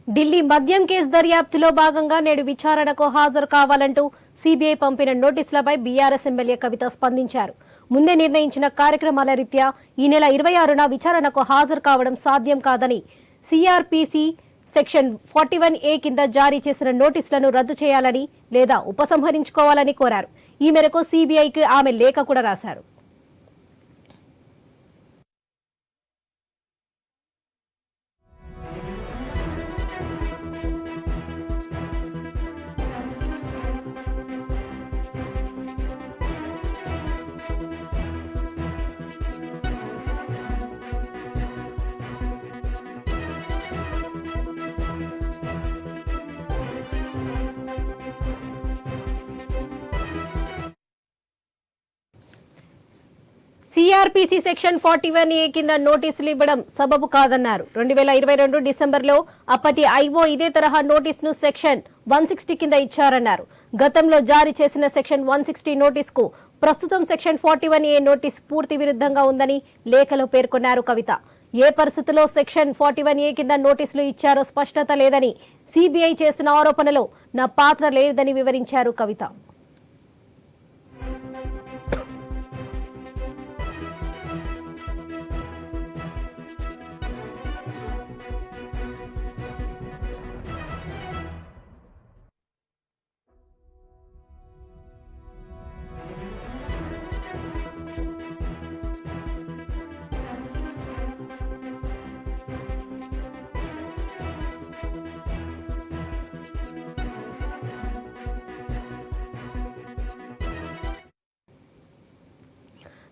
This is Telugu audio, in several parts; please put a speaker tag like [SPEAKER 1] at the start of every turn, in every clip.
[SPEAKER 1] ఢిల్లీ మద్యం కేసు దర్యాప్తులో భాగంగా నేడు విచారణకు హాజరు కావాలంటూ సీబీఐ పంపిన నోటీసులపై బీఆర్ఎస్ ఎమ్మెల్యే కవిత స్పందించారు. ముందే నిర్ణయించిన కార్యక్రమాల రీత్యా ఈ నెల 26న విచారణకు హాజరు కావడం సాధ్యం కాదని సిఆర్పీసీ సెక్షన్ 41A కింద జారీ చేసిన నోటీసులను రద్దు చేయాలని లేదా ఉపసంహరించుకోవాలని కోరారు. ఈ మేరకు సీబీఐకి ఆమె లేఖ కూడా రాశారు. సిఆర్పీసీ సెక్షన్ 41A కింద నోటీసులు ఇవ్వడం సబబు కాదన్నారు. 2022 డిసెంబర్లో అప్పటి ఐఓ ఇదే తరహా నోటీసును సెక్షన్ 160 కింద ఇచ్చారన్నారు. గతంలో జారీ చేసిన సెక్షన్ 160 నోటీసుకు ప్రస్తుతం సెక్షన్ 41A నోటీసు పూర్తి విరుద్ధంగా ఉందని లేఖలో పేర్కొన్నారు కవిత. ఏ పరిస్థితుల్లో సెక్షన్ 41A కింద నోటీసులు ఇచ్చారో స్పష్టత లేదని, సీబీఐ చేస్తున్న ఆరోపణలో నా పాత్ర లేదని వివరించారు కవిత.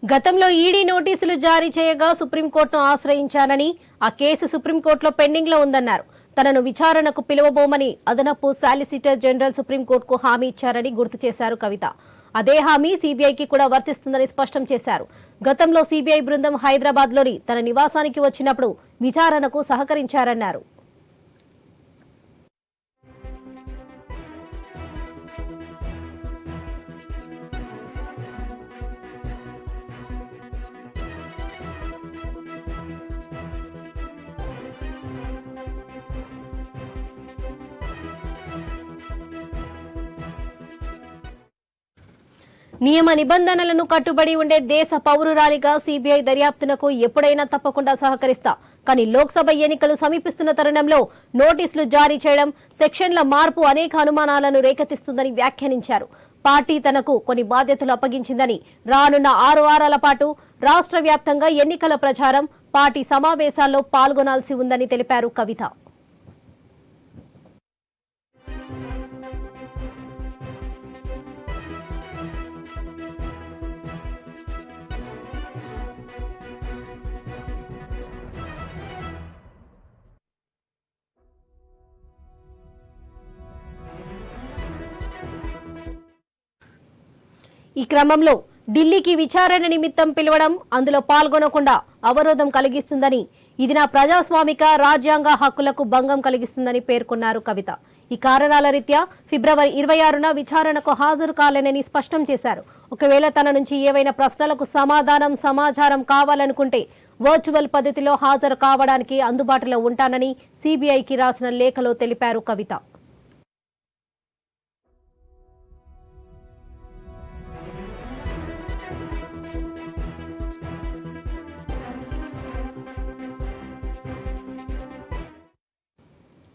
[SPEAKER 1] గతంలో ఈడీ నోటీసులు జారీ చేయగా సుప్రీంకోర్టును ఆశ్రయించానని, ఆ కేసు సుప్రీంకోర్టులో పెండింగ్ లో ఉందన్నారు. తనను విచారణకు పిలువబోమని అదనపు సాలిసిటర్ జనరల్ సుప్రీంకోర్టుకు హామీ ఇచ్చారని గుర్తు చేశారు కవిత. అదే హామీ సీబీఐకి కూడా వర్తిస్తుందని స్పష్టం చేశారు. గతంలో సీబీఐ బృందం హైదరాబాద్ లోని తన నివాసానికి వచ్చినప్పుడు విచారణకు సహకరించారన్నారు. నియమ నిబంధనలను కట్టుబడి ఉండే దేశ పౌరురాలిగా సీబీఐ దర్యాప్తునకు ఎప్పుడైనా తప్పకుండా సహకరిస్తా. కానీ లోక్సభ ఎన్నికలు సమీపిస్తున్న తరుణంలో నోటీసులు జారీ చేయడం, సెక్షన్ల మార్పు అనేక అనుమానాలను రేకెత్తిస్తుందని వ్యాఖ్యానించారు. పార్టీ తనకు కొన్ని బాధ్యతలు అప్పగించిందని, రానున్న 6 వారాల పాటు రాష్ట్ర వ్యాప్తంగా ఎన్నికల ప్రచారం, పార్టీ సమావేశాల్లో పాల్గొనాల్సి ఉందని తెలిపారు కవిత. ఈ క్రమంలో ఢిల్లీకి విచారణ నిమిత్తం పిలవడం, అందులో పాల్గొనకుండా అవరోధం కలిగిస్తుందని, ఇది నా ప్రజాస్వామిక రాజ్యాంగ హక్కులకు భంగం కలిగిస్తుందని పేర్కొన్నారు కవిత. ఈ కారణాల రీత్యా ఫిబ్రవరి 26న విచారణకు హాజరు కాలేనని స్పష్టం చేశారు. ఒకవేళ తన నుంచి ఏవైనా ప్రశ్నలకు సమాచారం కావాలనుకుంటే వర్చువల్ పద్ధతిలో హాజరు కావడానికి అందుబాటులో ఉంటానని సీబీఐకి రాసిన లేఖలో తెలిపారు కవిత.